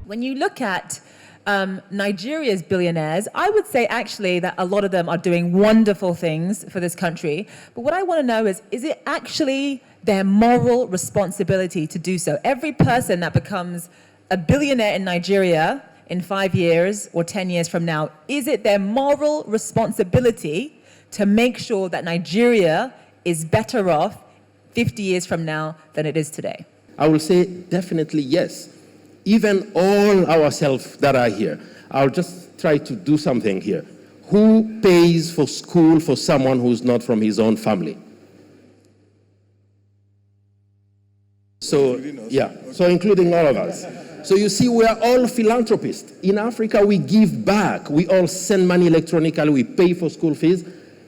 When you look at Nigeria's billionaires, I would say actually that a lot of them are doing wonderful things for this country. But what I want to know is it actually their moral responsibility to do so? Every person that becomes a billionaire in Nigeria in 5 years or 10 years from now, is it their moral responsibility to make sure that Nigeria is better off 50 years from now than it is today? I will say definitely yes. Even all ourselves that are here, I'll just try to do something here. Who pays for school for someone who's not from his own family? So, yeah, so including all of us. So you see, we are all philanthropists. In Africa, we give back. We all send money electronically. We pay for school fees.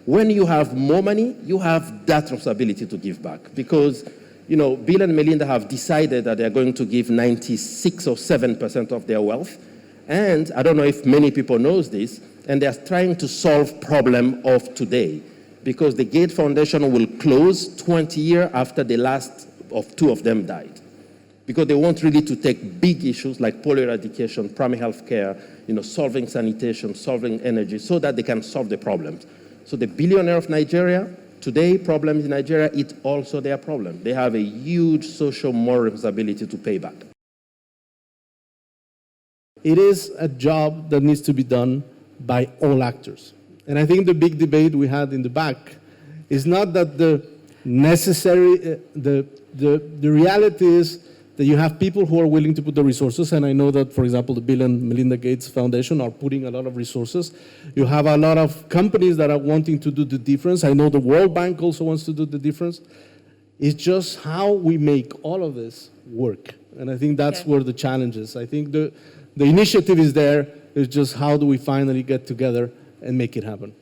When you have more money, you have that responsibility to give back. Because, you know, Bill and Melinda have decided that they're going to give 96 or 7% of their wealth. And I don't know if many people know this, and they're trying to solve problem of today. Because the Gates Foundation will close 20 years after the last of 2 of them died. Because they want really to take big issues like polio eradication, primary health care, you know, solving sanitation, solving energy, so that they can solve the problems. So the billionaire of Nigeria, today, problems in Nigeria, it's also their problem. They have a huge social moral responsibility to pay back. It is a job that needs to be done by all actors. And I think the big debate we had in the back is not that the necessary, the reality is that you have people who are willing to put the resources, and I know that, for example, the Bill and Melinda Gates Foundation are putting a lot of resources. You have a lot of companies that are wanting to do the difference. I know the World Bank also wants to do the difference. It's just how we make all of this work. And I think that's where the challenge is. I think the initiative is there. It's just how do we finally get together and make it happen.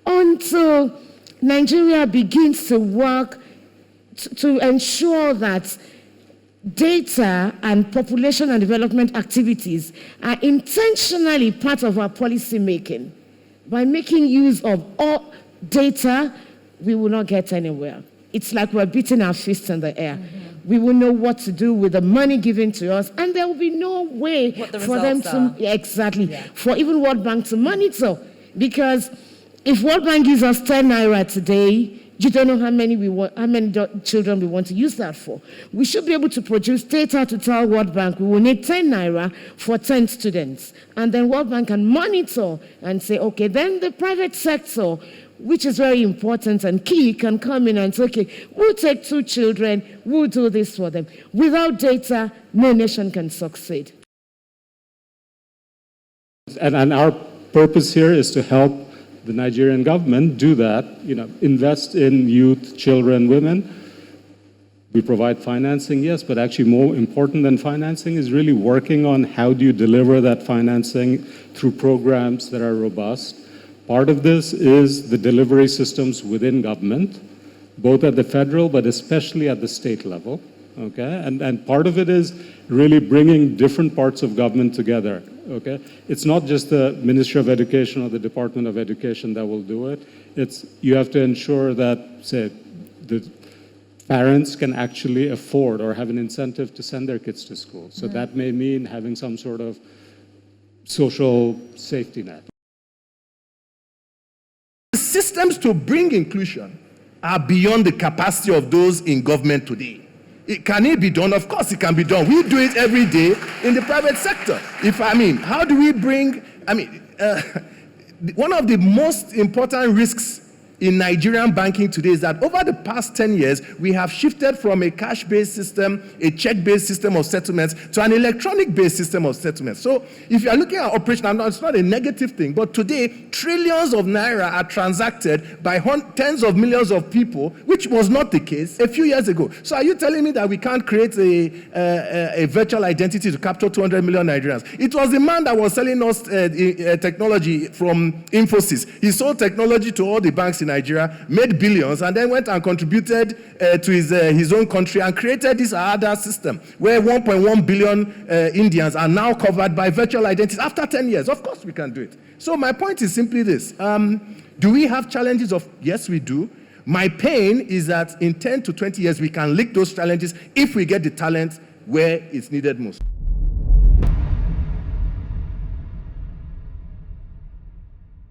Until Nigeria begins to work to ensure that data and population and development activities are intentionally part of our policy making. By making use of all data, we will not get anywhere. It's like we're beating our fists in the air. Mm-hmm. We will know what to do with the money given to us, and there will be no way for them to, for even World Bank to monitor. Because if World Bank gives us 10 naira today, you don't know how many children we want to use that for. We should be able to produce data to tell World Bank we will need 10 naira for 10 students. And then World Bank can monitor and say, okay, then the private sector, which is very important and key, can come in and say, okay, we'll take 2 children, we'll do this for them. Without data, no nation can succeed. And our purpose here is to help the Nigerian government do that, invest in youth, children, women. We provide financing, yes, but actually more important than financing is really working on how do you deliver that financing through programs that are robust. Part of this is the delivery systems within government, both at the federal, but especially at the state level, okay? And part of it is really bringing different parts of government together. Okay, it's not just the Ministry of Education or the Department of Education that will do it. You have to ensure that, say, the parents can actually afford or have an incentive to send their kids to school. So that may mean having some sort of social safety net. The systems to bring inclusion are beyond the capacity of those in government today. Can it be done? Of course it can be done. We do it every day in the private sector. How do we bring, one of the most important risks in Nigerian banking today is that over the past 10 years, we have shifted from a cash-based system, a check-based system of settlements, to an electronic-based system of settlements. So if you are looking at operation, it's not a negative thing, but today, trillions of naira are transacted by tens of millions of people, which was not the case a few years ago. So are you telling me that we can't create a virtual identity to capture 200 million Nigerians? It was the man that was selling us technology from Infosys. He sold technology to all the banks in Nigeria, made billions, and then went and contributed to his own country and created this other system where 1.1 billion Indians are now covered by virtual identities after 10 years. Of course we can do it. So my point is simply this. Do we have challenges? Yes, we do. My pain is that in 10 to 20 years, we can lick those challenges if we get the talent where it's needed most.